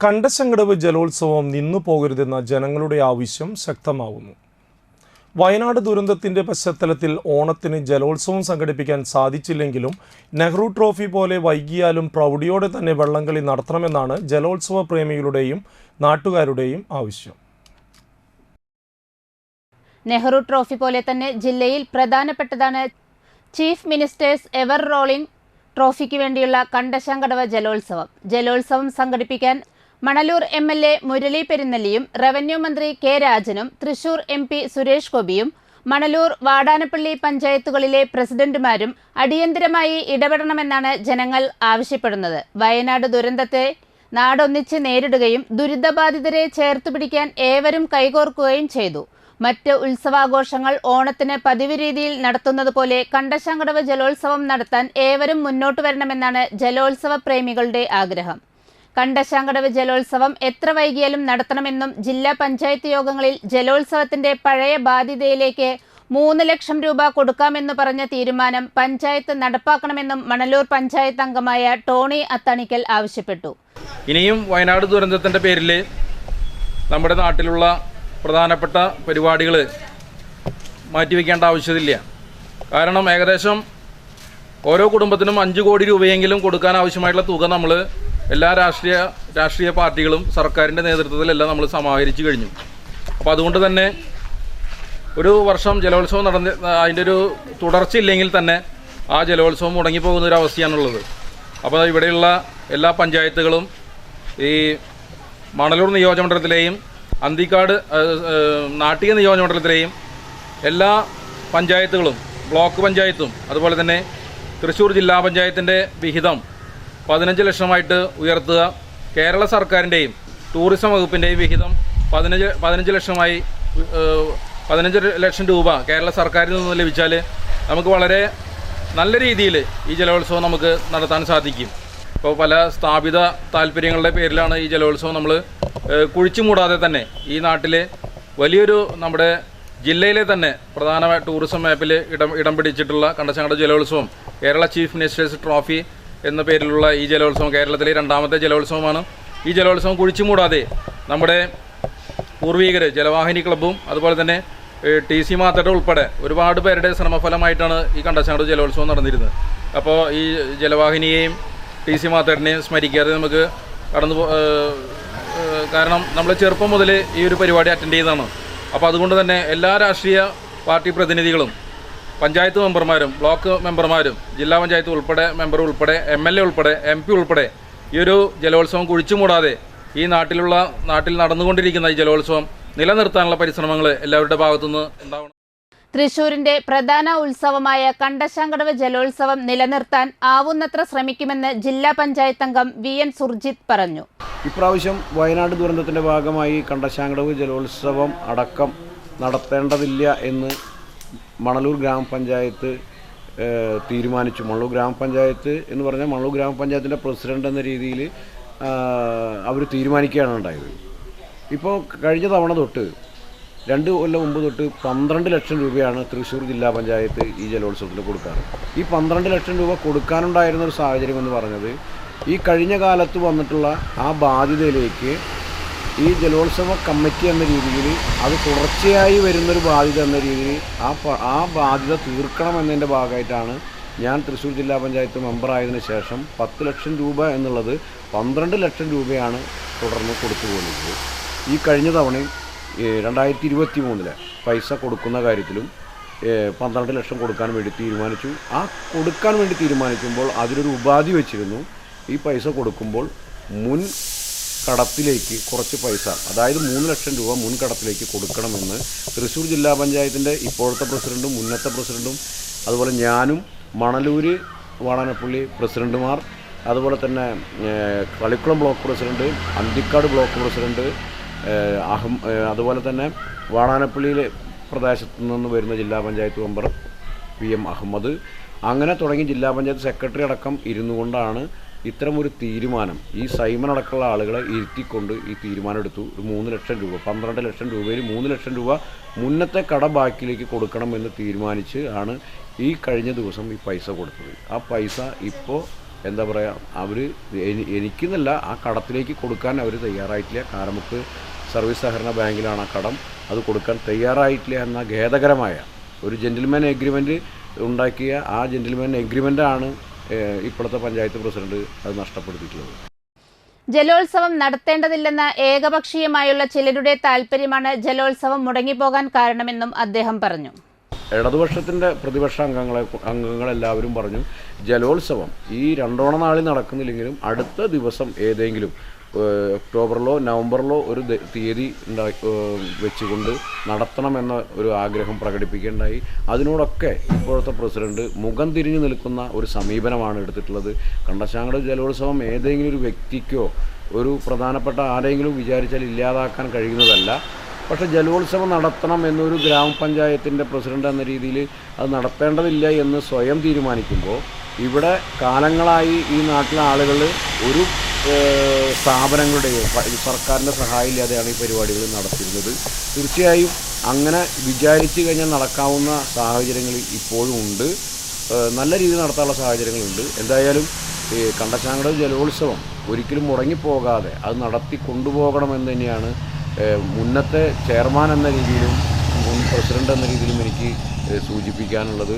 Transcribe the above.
കണ്ടശങ്കടവ് ജലോത്സവം നിന്നു പോകരുതെന്ന ജനങ്ങളുടെ ആവശ്യം ശക്തമാവുന്നു. വയനാട് ദുരന്തത്തിന്റെ പശ്ചാത്തലത്തിൽ ഓണത്തിന് ജലോത്സവം സംഘടിപ്പിക്കാൻ സാധിച്ചില്ലെങ്കിലും നെഹ്റു ട്രോഫി പോലെ വൈകിയാലും പ്രൗഢിയോടെ തന്നെ വള്ളംകളി നടത്തണമെന്നാണ് ജലോത്സവ പ്രേമികളുടെയും നാട്ടുകാരുടെയും ആവശ്യം. നെഹ്റു ട്രോഫി പോലെ തന്നെ ജില്ലയിൽ പ്രധാനപ്പെട്ടതാണ് ചീഫ് മിനിസ്റ്റേഴ്സ് എവർ റോളിംഗ് ട്രോഫിക്ക് വേണ്ടിയുള്ള കണ്ടശങ്കടവ് ജലോത്സവം സംഘടിപ്പിക്കാൻ മണലൂർ MLA മുരളി പെരുന്നെല്ലിയും റവന്യൂ മന്ത്രി കെ രാജനും തൃശൂർ MP സുരേഷ് ഗോപിയും മണലൂർ വാടാനപ്പള്ളി പഞ്ചായത്തുകളിലെ പ്രസിഡന്റുമാരും അടിയന്തരമായി ഇടപെടണമെന്നാണ് ജനങ്ങൾ ആവശ്യപ്പെടുന്നത്. വയനാട് ദുരന്തത്തെ നാടൊന്നിച്ച് നേരിടുകയും ദുരിതബാധിതരെ ചേർത്തുപിടിക്കാൻ ഏവരും കൈകോർക്കുകയും ചെയ്തു. മറ്റ് ഉത്സവാഘോഷങ്ങൾ ഓണത്തിന് പതിവ് രീതിയിൽ നടത്തുന്നത് പോലെ കണ്ടശങ്കടവ് ജലോത്സവം നടത്താൻ ഏവരും മുന്നോട്ട് വരണമെന്നാണ് ജലോത്സവ പ്രേമികളുടെ ആഗ്രഹം. കണ്ടശങ്കടവ് ജലോത്സവം എത്ര വൈകിയാലും നടത്തണമെന്നും ജില്ലാ പഞ്ചായത്ത് യോഗങ്ങളിൽ ജലോത്സവത്തിന്റെ പഴയ ബാധ്യതയിലേക്ക് 3 ലക്ഷം രൂപ കൊടുക്കാമെന്ന് പറഞ്ഞ തീരുമാനം പഞ്ചായത്ത് നടപ്പാക്കണമെന്നും മണലൂർ പഞ്ചായത്ത് അംഗമായ ടോണി അത്താണിക്കൽ ആവശ്യപ്പെട്ടു. ഇനിയും വയനാട് ദുരന്തത്തിന്റെ പേരിൽ നമ്മുടെ നാട്ടിലുള്ള പ്രധാനപ്പെട്ട പരിപാടികൾ മാറ്റിവെക്കേണ്ട ആവശ്യമില്ല. കാരണം ഏകദേശം ഓരോ കുടുംബത്തിനും 5 കോടി രൂപയെങ്കിലും കൊടുക്കാൻ ആവശ്യമായിട്ടുള്ള തുക നമ്മൾ എല്ലാ രാഷ്ട്രീയ പാർട്ടികളും സർക്കാരിൻ്റെ നേതൃത്വത്തിലെല്ലാം നമ്മൾ സമാഹരിച്ചു കഴിഞ്ഞു. അപ്പോൾ അതുകൊണ്ട് തന്നെ ഒരു വർഷം ജലോത്സവം അതിൻ്റെ ഒരു തുടർച്ചയില്ലെങ്കിൽ തന്നെ ആ ജലോത്സവം മുടങ്ങിപ്പോകുന്ന ഒരു അവസ്ഥയാണുള്ളത്. അപ്പോൾ ഇവിടെയുള്ള എല്ലാ പഞ്ചായത്തുകളും ഈ മണലൂർ നിയോജകമണ്ഡലത്തിലെയും അന്തിക്കാട് നാട്ടിക നിയോജകമണ്ഡലത്തിലെയും എല്ലാ പഞ്ചായത്തുകളും ബ്ലോക്ക് പഞ്ചായത്തും അതുപോലെ തന്നെ തൃശ്ശൂർ ജില്ലാ പഞ്ചായത്തിൻ്റെ വിഹിതം 15 ലക്ഷമായിട്ട് ഉയർത്തുക. കേരള സർക്കാരിൻ്റെയും ടൂറിസം വകുപ്പിൻ്റെയും വിഹിതം 15 ലക്ഷമായി 15 ലക്ഷം രൂപ കേരള സർക്കാരിൽ നിന്ന് ലഭിച്ചാൽ നമുക്ക് വളരെ നല്ല രീതിയിൽ ഈ ജലോത്സവം നമുക്ക് നടത്താൻ സാധിക്കും. ഇപ്പോൾ പല സ്ഥാപിത താല്പര്യങ്ങളുടെ പേരിലാണ് ഈ ജലോത്സവം നമ്മൾ കുഴിച്ചു മൂടാതെ തന്നെ ഈ നാട്ടിലെ വലിയൊരു നമ്മുടെ ജില്ലയിലെ തന്നെ പ്രധാന ടൂറിസം മാപ്പിൽ ഇടം പിടിച്ചിട്ടുള്ള കണ്ടശങ്കടവ് ജലോത്സവം കേരള ചീഫ് മിനിസ്റ്റേഴ്സ് ട്രോഫി എന്ന പേരിലുള്ള ഈ ജലോത്സവം കേരളത്തിലെ 2ാമത്തെ ജലോത്സവമാണ്. ഈ ജലോത്സവം കുഴിച്ചു മൂടാതെ നമ്മുടെ പൂർവികർ ജലവാഹിനി ക്ലബ്ബും അതുപോലെ തന്നെ TC മാത്തട്ട ഉൾപ്പെടെ ഒരുപാട് പേരുടെ ശ്രമഫലമായിട്ടാണ് ഈ കണ്ടശങ്കടവ് ജലോത്സവം നടന്നിരുന്നത്. അപ്പോൾ ഈ ജലവാഹിനിയെയും TC മാത്തട്ടിനെയും സ്മരിക്കാതെ നമുക്ക് കാരണം നമ്മൾ ചെറുപ്പം മുതൽ ഈ ഒരു പരിപാടി അറ്റൻഡ് ചെയ്തതാണ്. അപ്പോൾ അതുകൊണ്ട് തന്നെ എല്ലാ രാഷ്ട്രീയ പാർട്ടി പ്രതിനിധികളും പഞ്ചായത്ത് മെമ്പർമാരും ബ്ലോക്ക് മെമ്പർമാരും ജില്ലാ പഞ്ചായത്ത് മെമ്പർ ഉൾപ്പെടെ MLA ഉൾപ്പെടെ MP ഉൾപ്പെടെ ഈ ഒരു ജലോത്സവം കുഴിച്ചു മൂടാതെ ഈ നാട്ടിൽ നടന്നുകൊണ്ടിരിക്കുന്ന ഈ ജലോത്സവം നിലനിർത്താനുള്ള പരിശ്രമങ്ങൾ എല്ലാവരുടെ ഭാഗത്തുനിന്ന് ഉണ്ടാവണം. തൃശൂരിന്റെ പ്രധാന ഉത്സവമായ കണ്ടശങ്കടവ് ജലോത്സവം നിലനിർത്താൻ ആവുന്നത്ര ശ്രമിക്കുമെന്ന് ജില്ലാ പഞ്ചായത്ത് അംഗം VN സുർജിത്ത് പറഞ്ഞു. ഇപ്രാവശ്യം വയനാട് ദുരന്തത്തിന്റെ ഭാഗമായി കണ്ടശങ്കടവ് ജലോത്സവം അടക്കം നടത്തേണ്ടതില്ല എന്ന് മണലൂർ ഗ്രാമപഞ്ചായത്ത് തീരുമാനിച്ചു. മണലൂർ ഗ്രാമപഞ്ചായത്ത് എന്ന് പറഞ്ഞാൽ മണലൂർ ഗ്രാമപഞ്ചായത്തിൻ്റെ പ്രസിഡന്റ് എന്ന രീതിയിൽ അവർ തീരുമാനിക്കുകയാണ് ഉണ്ടായത്. ഇപ്പോൾ കഴിഞ്ഞ തവണ തൊട്ട് 2 കൊല്ലം മുമ്പ് തൊട്ട് 12 ലക്ഷം രൂപയാണ് തൃശ്ശൂർ ജില്ലാ പഞ്ചായത്ത് ഈ ജലോത്സവത്തിൽ കൊടുക്കാറ്. ഈ 12 ലക്ഷം രൂപ കൊടുക്കാനുണ്ടായിരുന്ന ഒരു സാഹചര്യം എന്ന് പറഞ്ഞത് ഈ കഴിഞ്ഞ കാലത്ത് വന്നിട്ടുള്ള ആ ബാധ്യതയിലേക്ക് ഈ ജലോത്സവ കമ്മിറ്റി എന്ന രീതിയിൽ അത് തുടർച്ചയായി വരുന്നൊരു ബാധ്യത എന്ന രീതിയിൽ ആ ബാധ്യത തീർക്കണം എന്നതിൻ്റെ ഭാഗമായിട്ടാണ് ഞാൻ തൃശ്ശൂർ ജില്ലാ പഞ്ചായത്ത് മെമ്പറായതിനു ശേഷം 10 ലക്ഷം രൂപ എന്നുള്ളത് 12 ലക്ഷം രൂപയാണ് തുടർന്ന് കൊടുത്തു പോകുന്നത്. ഈ കഴിഞ്ഞ തവണയും 2023 പൈസ കൊടുക്കുന്ന കാര്യത്തിലും 12 ലക്ഷം കൊടുക്കാൻ വേണ്ടി തീരുമാനിച്ചു. ആ കൊടുക്കാൻ വേണ്ടി തീരുമാനിക്കുമ്പോൾ അതിലൊരു ഉപാധി വെച്ചിരുന്നു. ഈ പൈസ കൊടുക്കുമ്പോൾ മുൻ കടത്തിലേക്ക് കുറച്ച് പൈസ, അതായത് 3 ലക്ഷം രൂപ മുൻകടത്തിലേക്ക് കൊടുക്കണമെന്ന് തൃശ്ശൂർ ജില്ലാ പഞ്ചായത്തിൻ്റെ ഇപ്പോഴത്തെ പ്രസിഡൻറ്റും മുന്നത്തെ പ്രസിഡൻറ്റും അതുപോലെ ഞാനും മണലൂർ വാടാനപ്പള്ളി പ്രസിഡൻറ്റുമാർ അതുപോലെ തന്നെ Kalikkulam block president Anthikkad block president അതുപോലെ തന്നെ വാടാനപ്പള്ളിയിലെ പ്രദേശത്തു നിന്ന് വരുന്ന ജില്ലാ പഞ്ചായത്ത് മെമ്പർ PM അഹമ്മദ് അങ്ങനെ തുടങ്ങി ജില്ലാ പഞ്ചായത്ത് സെക്രട്ടറി അടക്കം ഇരുന്നുകൊണ്ടാണ് ഇത്തരമൊരു തീരുമാനം ഈ സൈമൺ അടക്കമുള്ള ആളുകളെ ഇരുത്തിക്കൊണ്ട് ഈ തീരുമാനം എടുത്തു. 3 ലക്ഷം രൂപ 12 ലക്ഷം രൂപയിൽ 3 ലക്ഷം രൂപ മുന്നത്തെ കടബാക്കിലേക്ക് കൊടുക്കണമെന്ന് തീരുമാനിച്ച് ആണ് ഈ കഴിഞ്ഞ ദിവസം ഈ പൈസ കൊടുത്തത്. ആ പൈസ ഇപ്പോൾ എന്താ പറയുക, അവർ എനിക്കെന്നല്ല ആ കടത്തിലേക്ക് കൊടുക്കാൻ അവർ തയ്യാറായിട്ടില്ല. കാരമുക്ക് സർവീസ് സഹകരണ ബാങ്കിലാണ് ആ കടം, അത് കൊടുക്കാൻ തയ്യാറായിട്ടില്ല എന്ന ഖേദകരമായ ഒരു ജെൻറ്റിൽമാൻ എഗ്രിമെൻറ്റ് ഉണ്ടാക്കിയ ആ ജെൻറ്റിൽമാൻ എഗ്രിമെൻ്റാണ് ഇപ്പോഴത്തെ പഞ്ചായത്ത് പ്രസിഡന്റ് അത് നഷ്ടപ്പെടുത്തിയിട്ടുള്ളത്. ജലോത്സവം നടത്തേണ്ടതില്ലെന്ന ഏകപക്ഷീയമായുള്ള ചിലരുടെ താൽപ്പര്യമാണ് ജലോത്സവം മുടങ്ങിപ്പോകാൻ കാരണമെന്നും അദ്ദേഹം പറഞ്ഞു. ഇടതുപക്ഷത്തിൻ്റെ പ്രതിപക്ഷ അംഗങ്ങളെല്ലാവരും പറഞ്ഞു ജലോത്സവം ഈ രണ്ടോണനാളിൽ നടക്കുന്നില്ലെങ്കിലും അടുത്ത ദിവസം ഏതെങ്കിലും ഒക്ടോബറിലോ നവംബറിലോ ഒരു തീയതി വെച്ചുകൊണ്ട് നടത്തണമെന്ന ഒരു ആഗ്രഹം പ്രകടിപ്പിക്കേണ്ടായി. അതിനോടൊക്കെ ഇപ്പോഴത്തെ പ്രസിഡന്റ് മുഖം തിരിഞ്ഞു നിൽക്കുന്ന ഒരു സമീപനമാണ് എടുത്തിട്ടുള്ളത്. കണ്ടശാങ്കടവ് ജലോത്സവം ഏതെങ്കിലും ഒരു വ്യക്തിക്കോ ഒരു പ്രധാനപ്പെട്ട ആരെങ്കിലും വിചാരിച്ചാൽ ഇല്ലാതാക്കാൻ കഴിയുന്നതല്ല. പക്ഷേ ജലോത്സവം നടത്തണം എന്നൊരു ഗ്രാമപഞ്ചായത്തിൻ്റെ പ്രസിഡന്റ് എന്ന രീതിയിൽ അത് നടത്തേണ്ടതില്ല എന്ന് സ്വയം തീരുമാനിക്കുമ്പോൾ ഇവിടെ കാലങ്ങളായി ഈ നാട്ടിലെ ആളുകൾ ഒരു സ്ഥാപനങ്ങളുടെയോ സർക്കാരിൻ്റെ സഹായം ഇല്ലാതെയാണ് ഈ പരിപാടികൾ നടത്തിയിരുന്നത്. തീർച്ചയായും അങ്ങനെ വിചാരിച്ചു കഴിഞ്ഞാൽ നടക്കാവുന്ന സാഹചര്യങ്ങൾ ഇപ്പോഴും ഉണ്ട്, നല്ല രീതിയിൽ നടത്താനുള്ള സാഹചര്യങ്ങളുണ്ട്. എന്തായാലും ഈ കണ്ടശാങ്കടവ് ജലോത്സവം ഒരിക്കലും മുടങ്ങിപ്പോകാതെ അത് നടത്തി കൊണ്ടുപോകണമെന്ന് തന്നെയാണ് മുന്നത്തെ ചെയർമാൻ എന്ന രീതിയിലും മുൻ പ്രസിഡന്റ് എന്ന രീതിയിലും എനിക്ക് സൂചിപ്പിക്കാനുള്ളത്.